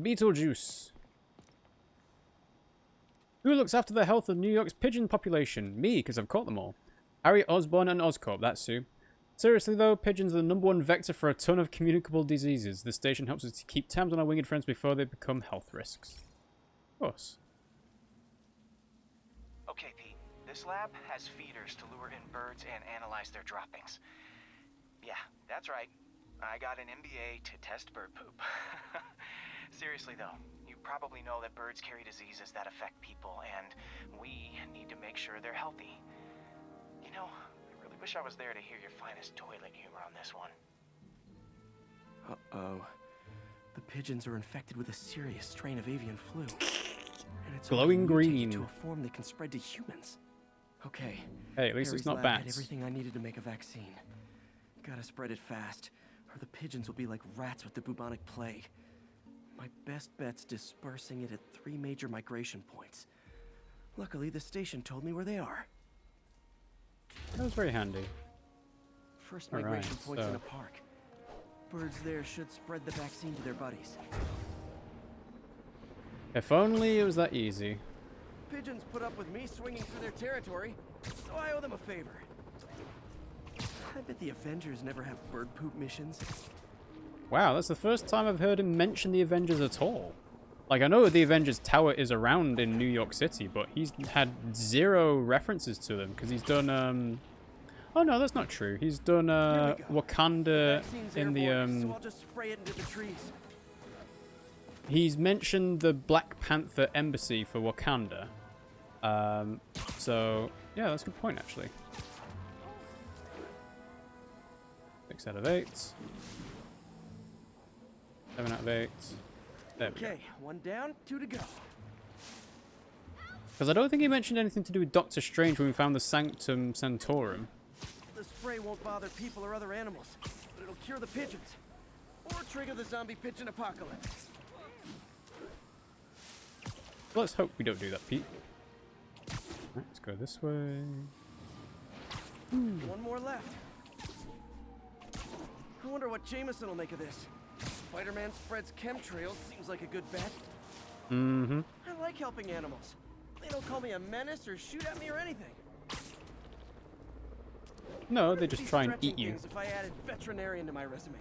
Beetlejuice. Who looks after the health of New York's pigeon population? Me, because I've caught them all. Harry Osborn and Oscorp, that's Sue. Seriously though, pigeons are the #1 vector for a ton of communicable diseases. This station helps us to keep tabs on our winged friends before they become health risks. Of course. Okay, Pete. This lab has feeders to lure in birds and analyze their droppings. Yeah, that's right. I got an MBA to test bird poop. Seriously though, you probably know that birds carry diseases that affect people, and we need to make sure they're healthy. You know, I really wish I was there to hear your finest toilet humor on this one. Uh-oh. The pigeons are infected with a serious strain of avian flu. And it's glowing green to a form that can spread to humans. Okay. Hey, at least it's not bad. bats. Everything I needed to make a vaccine. Gotta spread it fast, or the pigeons will be like rats with the bubonic plague. My best bet's dispersing it at 3 major migration points. Luckily, the station told me where they are. That was very handy. First migration point's in a park. Birds there should spread the vaccine to their buddies. If only it was that easy. Pigeons put up with me swinging through their territory, so I owe them a favor. I bet the Avengers never have bird poop missions. Wow, that's the first time I've heard him mention the Avengers at all. Like, I know the Avengers Tower is around in New York City, but he's had 0 references to them, because he's done, oh no, that's not true. He's done, Wakanda in the, So I'll just spray it into the trees. He's mentioned the Black Panther embassy for Wakanda. So, yeah, that's a good point, actually. 6 out of 8. 7 out of 8. There we go. Okay, 1 down, 2 to go. Because I don't think he mentioned anything to do with Doctor Strange when we found the Sanctum Sanctorum. The spray won't bother people or other animals, but it'll cure the pigeons. Or trigger the zombie pigeon apocalypse. Let's hope we don't do that, Pete. Right, let's go this way. 1 more left. I wonder what Jameson will make of this. Spider-Man spreads chemtrails, seems like a good bet. Mm-hmm. I like helping animals. They don't call me a menace or shoot at me or anything. No, they just try and eat you. If I added veterinarian to my resume.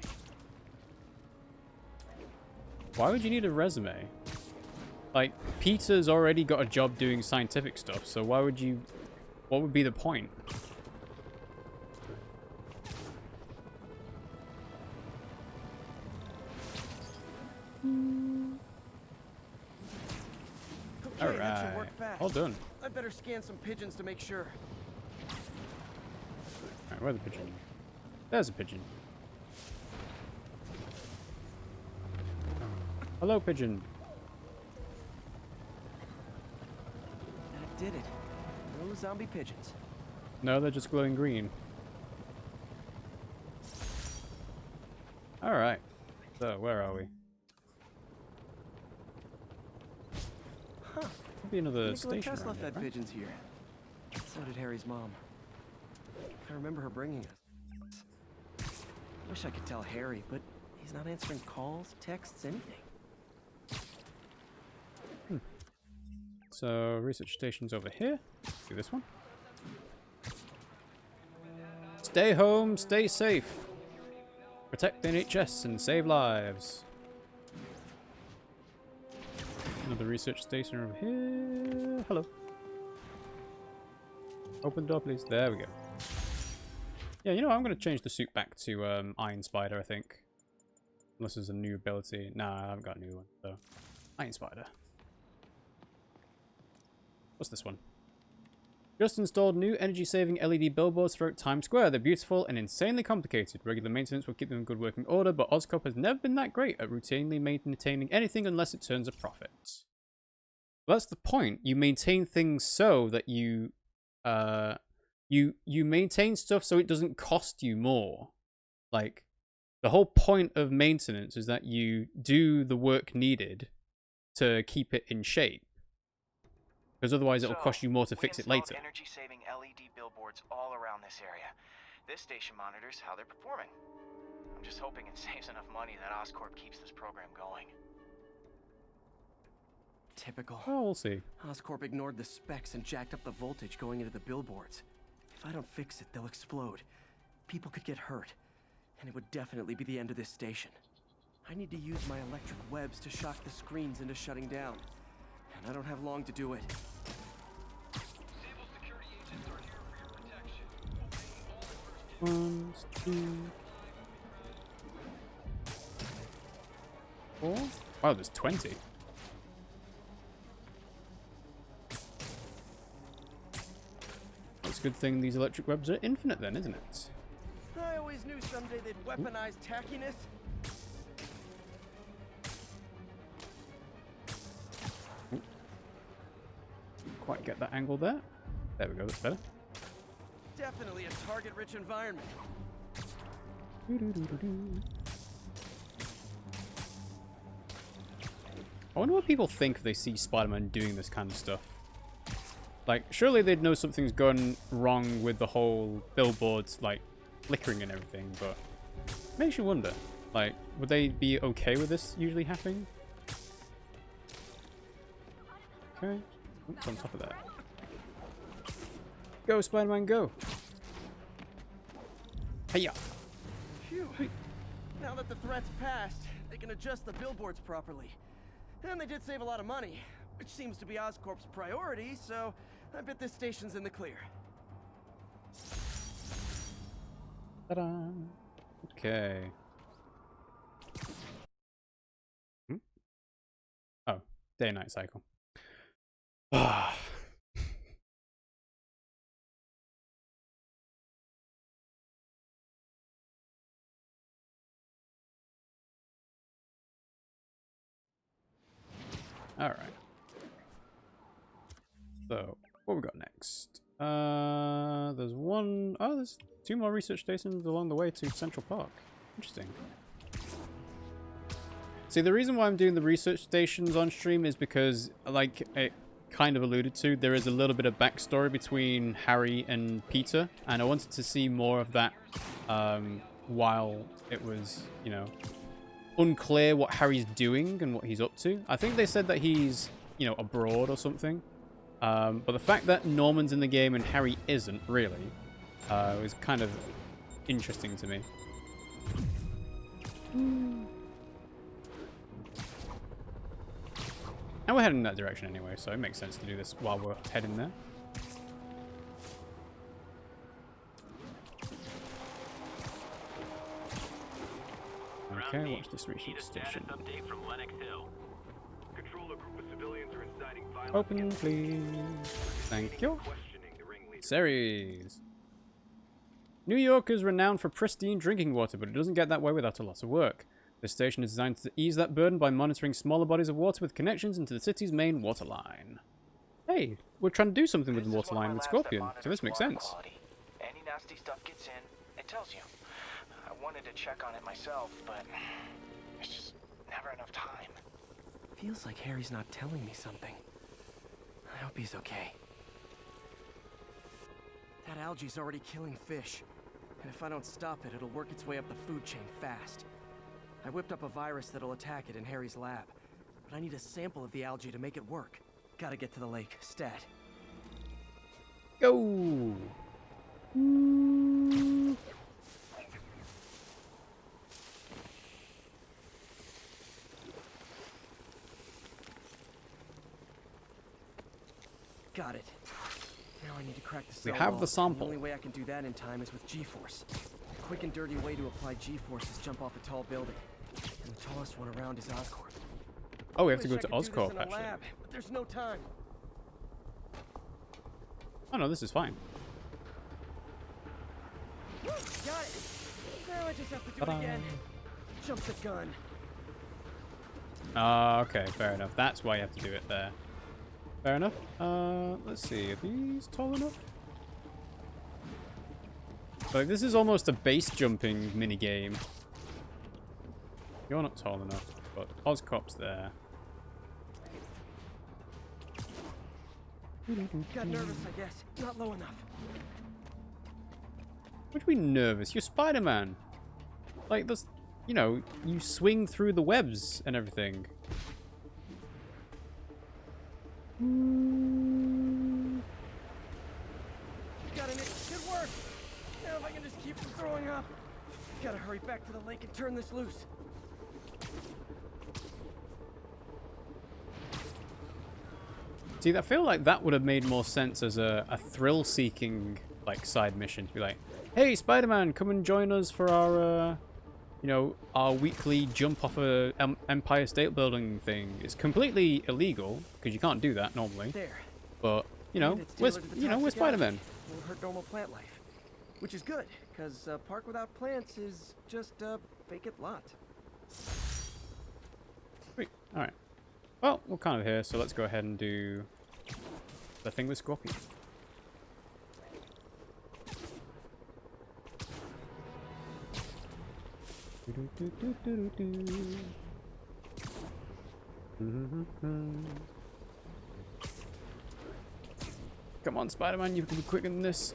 Why would you need a resume? Like, Peter's already got a job doing scientific stuff, so why would you... What would be the point? Okay, that should work fast. All done. I'd better scan some pigeons to make sure. Alright, where's the pigeon? There's a pigeon. Hello, pigeon. That did it. No zombie pigeons. No, they're just glowing green. Alright. So, where are we? Huh. Be another Nikola station Tesla around here, fed right? pigeons here. So did Harry's mom. I remember her bringing us. Wish I could tell Harry, but he's not answering calls, texts, anything. So, research station's over here. Do this one. Stay home, stay safe. Protect NHS and save lives. Another research station over here. Hello. Open door, please. There we go. Yeah, you know what? I'm going to change the suit back to Iron Spider, I think. Unless there's a new ability. Nah, I haven't got a new one. So, Iron Spider. What's this one? Just installed new energy-saving LED billboards throughout Times Square. They're beautiful and insanely complicated. Regular maintenance will keep them in good working order, but Oscorp has never been that great at routinely maintaining anything unless it turns a profit. Well, that's the point. You maintain things so that you maintain stuff so it doesn't cost you more. Like, the whole point of maintenance is that you do the work needed to keep it in shape. Because otherwise it'll cost you more to fix it later. Energy-saving LED billboards all around this area. This station monitors how they're performing. I'm just hoping it saves enough money that Oscorp keeps this program going. Typical. Oh, we'll see. Oscorp ignored the specs and jacked up the voltage going into the billboards. If I don't fix it, they'll explode. People could get hurt, and it would definitely be the end of this station. I need to use my electric webs to shock the screens into shutting down, and I don't have long to do it. Sable security agents are here for your protection. One, two, four. Wow, there's 20. It's a good thing these electric webs are infinite then, isn't it? I always knew someday they'd weaponize tackiness. Quite get that angle there. There we go, that's better. Definitely a target-rich environment. I wonder what people think if they see Spider-Man doing this kind of stuff. Like, surely they'd know something's gone wrong with the whole billboards, like, flickering and everything, but makes you wonder. Like, would they be okay with this usually happening? Okay. Oops, on top of that. Go, Spider-Man, go! Hiya! Phew. Now that the threat's passed, they can adjust the billboards properly. And they did save a lot of money, which seems to be Oscorp's priority, so I bet this station's in the clear. Ta-da! Okay. Oh, day-night cycle. Ah. All right. So, what we got next? There's one. Oh, there's 2 more research stations along the way to Central Park. Interesting. See, the reason why I'm doing the research stations on stream is because, like it kind of alluded to, there is a little bit of backstory between Harry and Peter, and I wanted to see more of that while it was, you know, unclear what Harry's doing and what he's up to. I think they said that he's, you know, abroad or something. But the fact that Norman's in the game and Harry isn't, really, was kind of interesting to me. And we're heading in that direction anyway, so it makes sense to do this while we're heading there. Okay, watch this research station. Open, please. Thank you. Series. New York is renowned for pristine drinking water, but it doesn't get that way without a lot of work. This station is designed to ease that burden by monitoring smaller bodies of water with connections into the city's main water line. Hey, we're trying to do something with the water line with Scorpion, so this makes sense. Any nasty stuff gets in, it tells you. I wanted to check on it myself, but there's just never enough time. Feels like Harry's not telling me something. I hope he's okay. That algae's already killing fish. And if I don't stop it, it'll work its way up the food chain fast. I whipped up a virus that'll attack it in Harry's lab. But I need a sample of the algae to make it work. Gotta get to the lake, stat. Go! Got it. Now I need to crack the We cell have wall. the sample. The only way I can do that in time is with G-force. A quick and dirty way to apply G-force is jump off a tall building. And the tallest one around is Oscorp. Oh, we have to Wish go I to could do this Oscorp, in a actually. lab, but there's no time. Oh no, this is fine. Got it. Now I just have to do Ta-da. it again. Jump the gun. Okay, fair enough. That's why you have to do it there. Fair enough. Let's see. Are these tall enough? Like, this is almost a base jumping minigame. You're not tall enough, but Oscorp's there. Got nervous, I guess. Not low enough. What do you mean nervous? You're Spider-Man. Like, this, you know, you swing through the webs and everything. Got it. Good work. Now if I can just keep from throwing up. Gotta hurry back to the lake and turn this loose. See, I feel like that would have made more sense as a thrill-seeking like side mission to be like, hey, Spider-Man, come and join us for our, you know, our weekly jump off a Empire State Building thing. It's completely illegal because you can't do that normally. There. But you know, And it's tailored to the we're toxic Spider-Man. allergy. Won't hurt normal plant life, which is good because a park without plants is just a vacant lot. Sweet. All right. Well, we're kind of here, so let's go ahead and do the thing with Scorpion. Come on, Spider-Man, you can be quicker than this.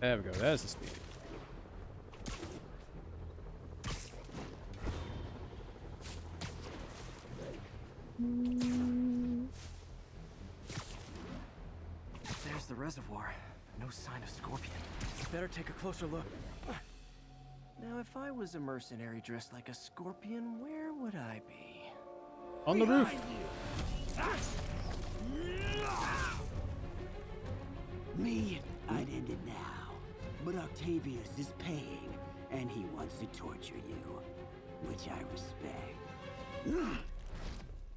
There we go, there's the speed. There's the reservoir. No sign of Scorpion. Better take a closer look. Now, if I was a mercenary dressed like a scorpion, where would I be? On the roof. Me, I'd end it now. But Octavius is paying, and he wants to torture you, which I respect.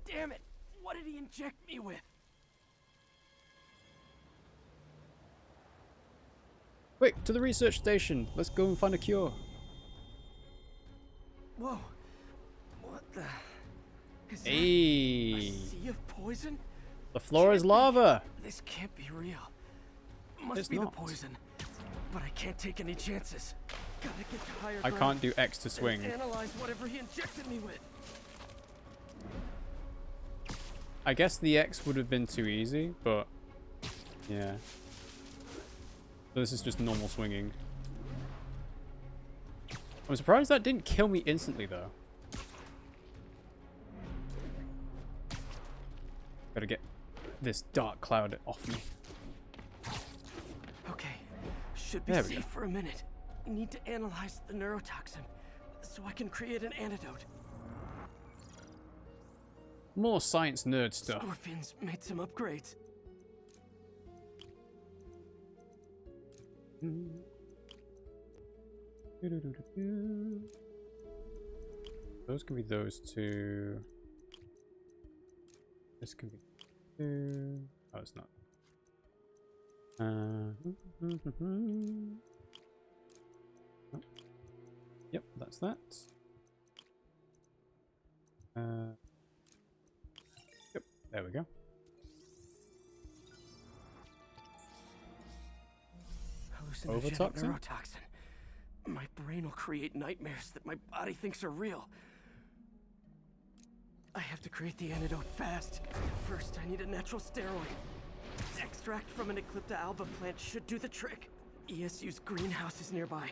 Damn it! What did he inject me with? Quick, to the research station. Let's go and find a cure. Whoa! What the? Is that a Hey, sea of poison? the floor is lava. This can't be real. Must It's be not. the poison. But I can't take any chances. Gotta get to higher I ground can't do X to and swing. analyze whatever he injected me with. I guess the X would have been too easy, but yeah. So this is just normal swinging. I'm surprised that didn't kill me instantly, though. Gotta get this dark cloud off me. Okay, should be There we safe go. for a minute. Need to analyze the neurotoxin so I can create an antidote. More science nerd stuff. Scorpions made some upgrades. Those can be those two. This can be two. Oh, it's not. Oh. Yep, that's that. Yep, there we go. Hallucinogenic Overtoxin? neurotoxin. My brain will create nightmares that my body thinks are real. I have to create the antidote fast. First, I need a natural steroid. Extract from an Eclipta alba plant should do the trick. ESU's greenhouse is nearby.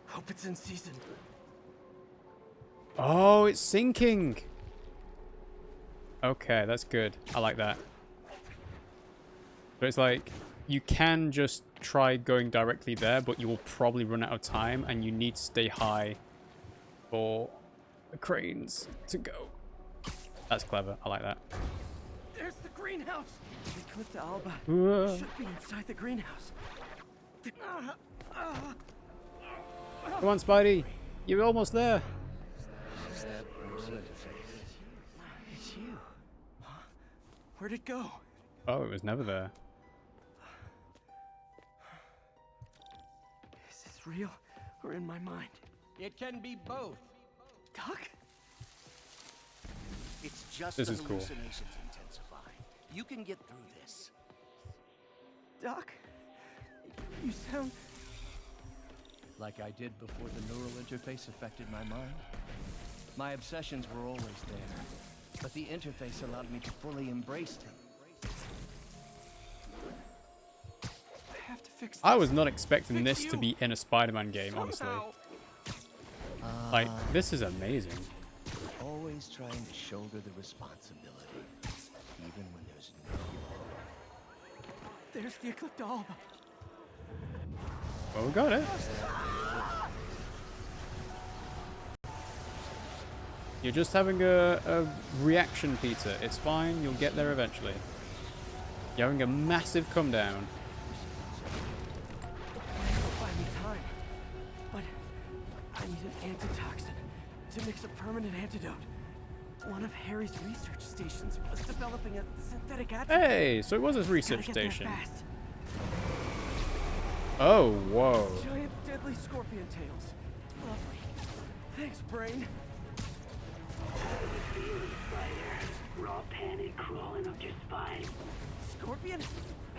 Hope it's in season. Oh, it's sinking. Okay, that's good. I like that. But it's like, you can just try going directly there, but you will probably run out of time, and you need to stay high for the cranes to go. That's clever. I like that. There's the greenhouse! The Eclipta alba should be inside the greenhouse. Come on, Spidey. You're almost there. It's you. Huh? Where'd it go? Oh, it was never there. Is this real or in my mind? It can be both. Doc? It's just This the is cool. hallucinations intensifying. You can get through this. Doc? You sound... Like I did before the neural interface affected my mind. My obsessions were always there, but the interface allowed me to fully embrace them. I have to fix this. I was not expecting Fix this to you. be in a Spider-Man game, honestly. Somehow. Like, this is amazing. Always always trying to shoulder the responsibility, even when there's no hope. There's the Eclipse. Well, we got it. You're just having a reaction, Peter. It's fine. You'll get there eventually. You're having a massive come down. It'll buy me time, but I need an antitoxin to mix a permanent antidote. One of Harry's research stations was developing a synthetic antidote. Hey, so it was a Gotta research get there station. fast. Oh, whoa. Giant deadly scorpion tails. Lovely. Thanks, brain. Raw panic crawling up your spine. Scorpion?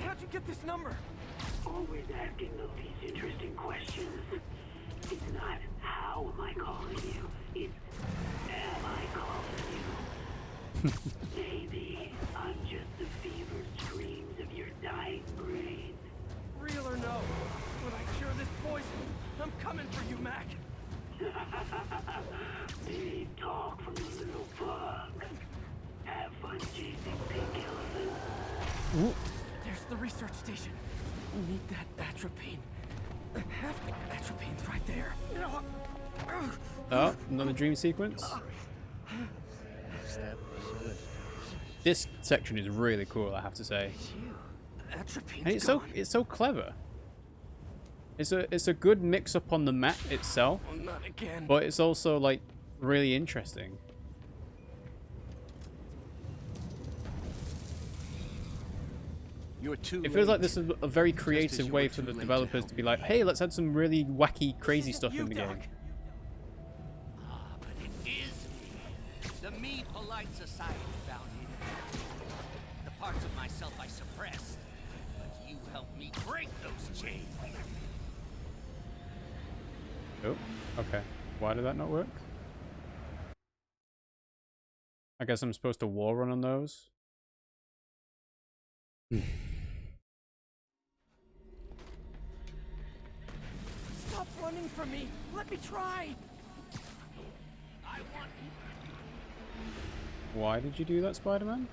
How'd you get this number? Always asking the least interesting questions. It's not how am I calling you, it's am I calling you? Maybe I'm just the fevered screams of your dying brain. Real or no? When I cure this poison, I'm coming for you, Mac. Big talk from the little bug. Have fun chasing pink elephants. There's the research station. We need that atropine. Half the atropine's right there. Oh, another dream sequence. This section is really cool, I have to say. Atropine's And gone. it's so clever. It's a good mix up on the map itself, Oh, not again. but it's also like really interesting. You're too It feels like late. this is a very Just as creative you way were for too the late to developers help to be me. like, hey, let's add some really wacky, crazy stuff in the Doc. game. Ah, but it is me. The me polite society founded. The parts of myself I suppressed. But you helped me break those chains. Oh, okay. Why did that not work? I guess I'm supposed to wall run on those. Stop running from me. Let me try. I want Why did you do that, Spider-Man?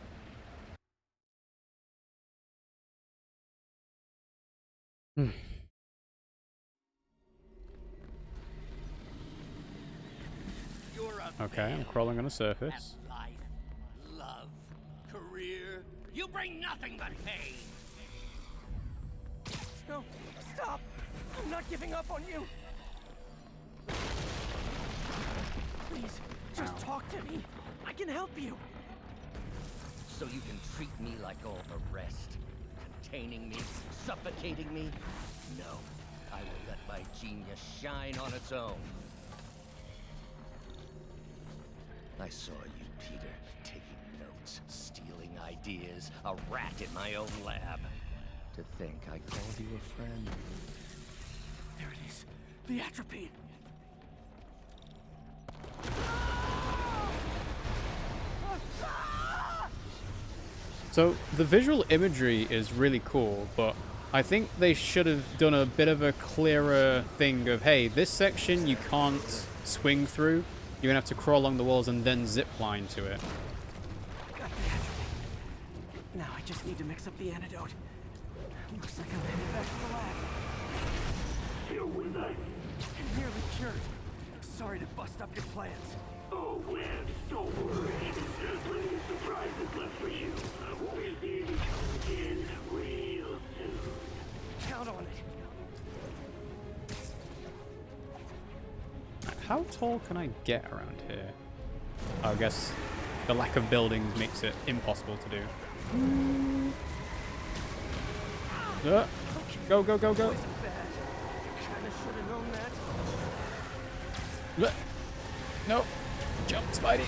your Okay, I'm crawling on a surface. life, love, career. You bring nothing but pain. No, stop. I'm not giving up on you. Please, just talk to me. I can help you. So you can treat me like all the rest. Containing me, suffocating me. No, I will let my genius shine on its own. I saw you, Peter, taking notes, stealing ideas, a rat in my own lab. To think I called you a friend. There it is. The atropine. So the visual imagery is really cool, but I think they should have done a bit of a clearer thing of, hey, this section you can't swing through. You're gonna have to crawl along the walls and then zip line to it. Got the atropine. Now I just need to mix up the antidote. Looks like I'm headed back to the lab. You're with us. I'm nearly cured. Sorry to bust up your plans. Oh, Webs, don't worry. Plenty of surprises left for you. We'll be seeing you come again real soon. Count on it. How tall can I get around here? I guess the lack of buildings makes it impossible to do. Go, go, go, go. Poison bad. Kinda should have known that. No. Jump, Spidey.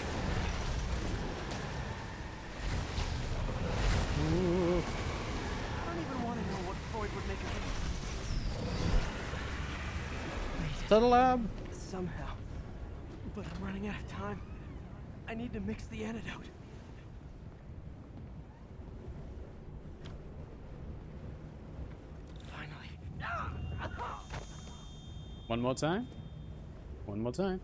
Ooh. I don't even want to know what Freud would make of it. To the lab. Somehow. But I'm running out of time. I need to mix the antidote. Finally. One more time. One more time.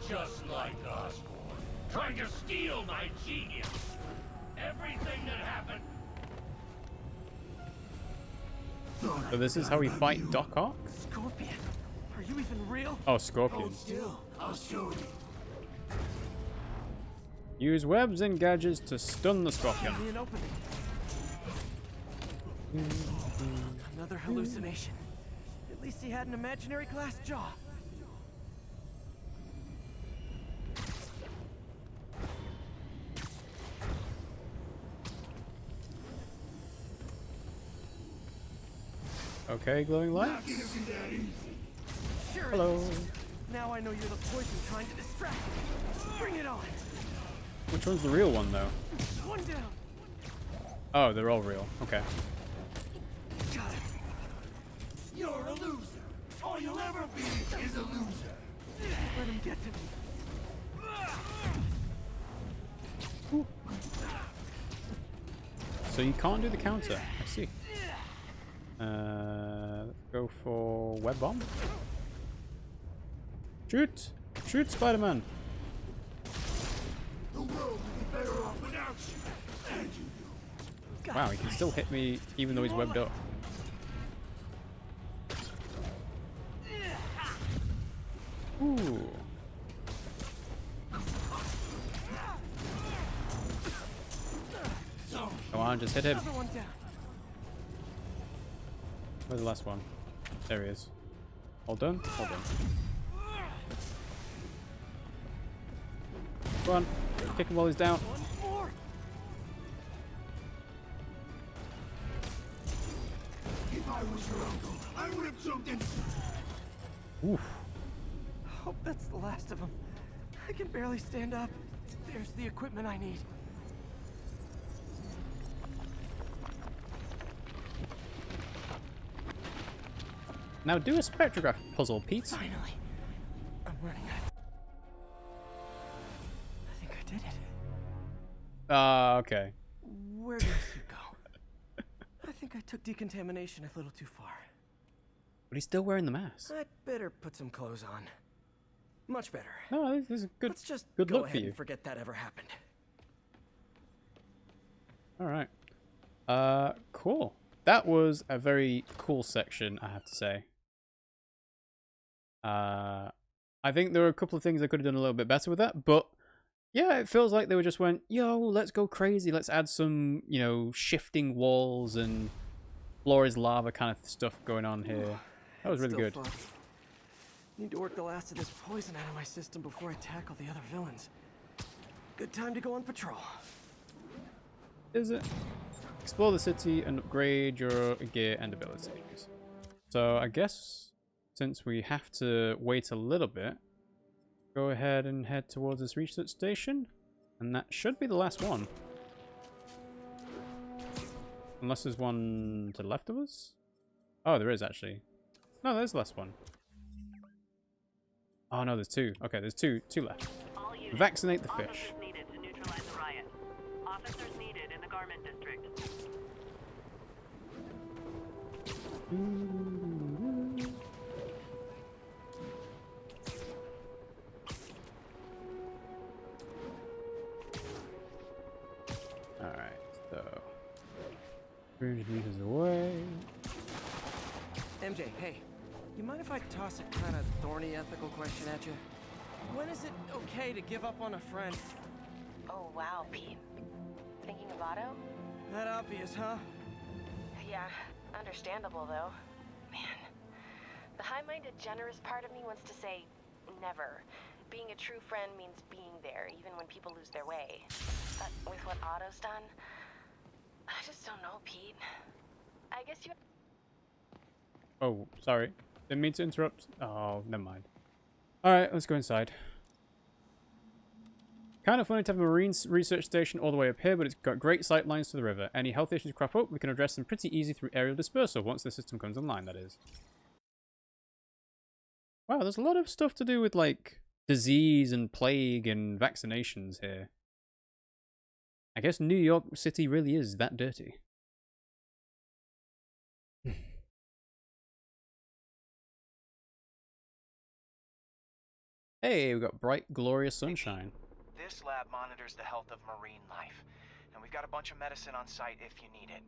just like Osborn, trying to steal my genius. Everything that happened. So this is how we fight Doc Ock? Scorpion, are you even real? Oh, Scorpion. Still, I'll show you. Use webs and gadgets to stun the Scorpion. Give me an opening. Another hallucination. At least he had an imaginary glass jaw. Okay, glowing lights. Sure it Hello. is. Now I know you're the poison trying to distract me. Bring it on. Which one's the real one, though? One down. Oh, they're all real. Okay. Got it. You're a loser. All you'll ever be is a loser. Let him get to me. So you can't do the counter. I see. Let's go for web bomb. Shoot! Shoot, Spider-Man! The world will be better off without you. And you. Wow, he can still hit me even though he's webbed up. Ooh. Come on, just hit him. Another one down. Where's the last one? There he is. All done? All done. Go on. Kick him while he's down. One more. If I was your uncle, I would have jumped in. Oof. Hope that's the last of them. I can barely stand up. There's the equipment I need. Now do a spectrograph puzzle, Pete. Finally. I'm running. I think I did it. Okay. Where did this suit go? I think I took decontamination a little too far. But he's still wearing the mask. I'd better put some clothes on. Much better. No, this is a good, Let's just good go look for ahead you. and forget that ever happened. Alright. Cool. That was a very cool section, I have to say. I think there were a couple of things I could have done a little bit better with that, but yeah, it feels like they were just went, yo, let's go crazy. Let's add some, you know, shifting walls and floor is lava kind of stuff going on here. That was really Still good. fun. Need to work the last of this poison out of my system before I tackle the other villains. Good time to go on patrol. Is it? Explore the city and upgrade your gear and abilities. So I guess since we have to wait a little bit, go ahead and head towards this research station. And that should be the last one. Unless there's one to the left of us? Oh, there is actually. No, there's the last one. Oh no, there's two. Okay, there's two left. All units, Vaccinate the officers fish. needed to neutralize the riot. Officers needed in the garment district. Alright, so 300 meters away. MJ, hey, you mind if I toss a kind of thorny ethical question at you? When is it okay to give up on a friend? Oh, wow, Pete. Thinking of Otto? That obvious, huh? Yeah, understandable, though. Man, the high-minded, generous part of me wants to say never. Being a true friend means being there, even when people lose their way. But with what Otto's done, I just don't know, Pete. I guess you... Oh, sorry. Didn't mean to interrupt. Oh, never mind. Alright, let's go inside. Kind of funny to have a marine research station all the way up here, but it's got great sight lines to the river. Any health issues crop up, we can address them pretty easy through aerial dispersal, once the system comes online, that is. Wow, there's a lot of stuff to do with, like, disease and plague and vaccinations here. I guess New York City really is that dirty. Hey, we got bright, glorious sunshine. This lab monitors the health of marine life, and we've got a bunch of medicine on site if you need it.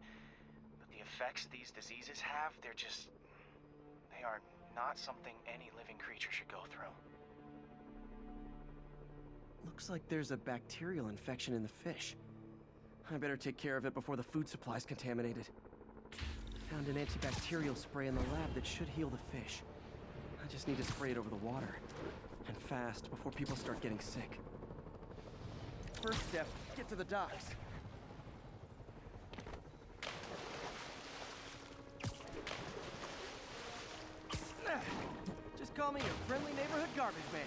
But the effects these diseases have, they are not something any living creature should go through. Looks like there's a bacterial infection in the fish. I better take care of it before the food supply's contaminated. Found an antibacterial spray in the lab that should heal the fish. I just need to spray it over the water. And fast, before people start getting sick. First step, get to the docks. Just call me your friendly neighborhood garbage man.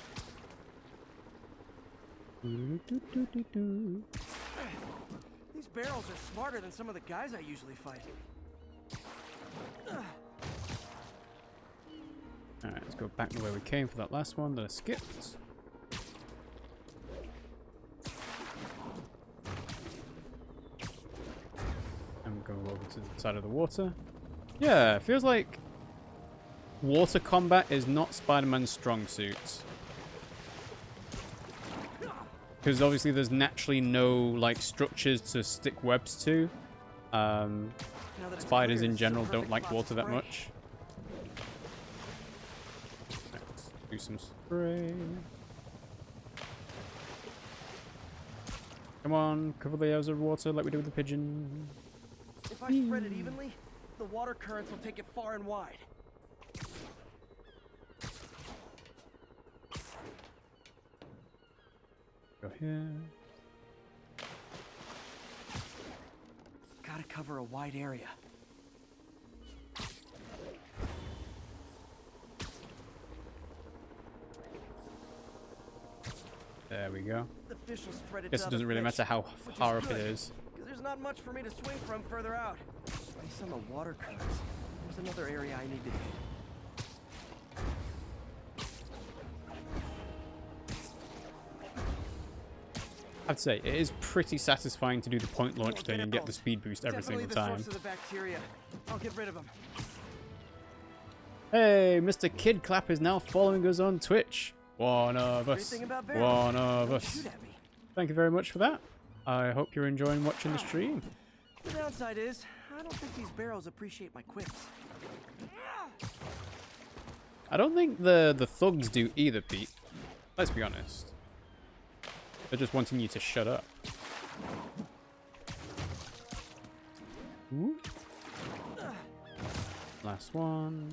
These barrels are smarter than some of the guys I usually fight. Alright, let's go back the way we came for that last one that I skipped. And go over to the side of the water. Yeah, it feels like water combat is not Spider-Man's strong suit. Because obviously there's naturally no like structures to stick webs to. Spiders in general don't like water that much. Let's do some spray. Come on, cover the areas of water like we did with the pigeon. If I spread it evenly, the water currents will take it far and wide. Go here. Gotta cover a wide area. There we go. The fish will spread it. Guess it doesn't really matter how far up it is. Because there's not much for me to swing from further out. Based on the water currents, there's another area I need to hit. I'd say it is pretty satisfying to do the point launch thing and get the speed boost every single time. Source of the bacteria. I'll get rid of them. Hey, Mr. Kid Clap is now following us on Twitch. One of us. One of us. Thank you very much for that. I hope you're enjoying watching the stream. The downside is, I don't think these barrels appreciate my quips. I don't think the thugs do either, Pete. Let's be honest. They're just wanting you to shut up. Ooh. Last one.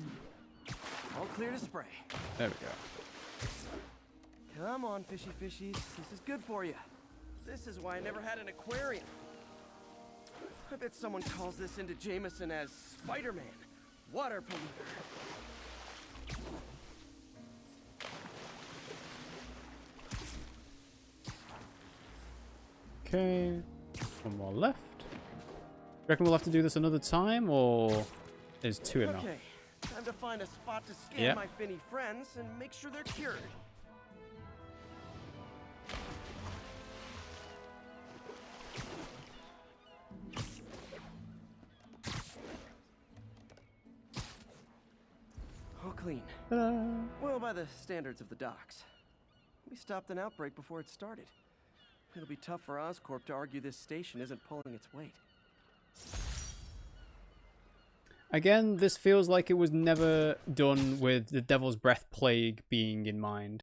All clear to spray. There we go. Come on, fishy fishies. This is good for you. This is why I never had an aquarium. I bet someone calls this into Jameson as Spiderman, water polluter. Okay, one more left. Reckon we'll have to do this another time, or is two enough? Okay, time to find a spot to scan my finny friends and make sure they're cured. All clean. Well, by the standards of the docks. We stopped an outbreak before it started. It'll be tough for Oscorp to argue this station isn't pulling its weight. Again, this feels like it was never done with the Devil's Breath plague being in mind.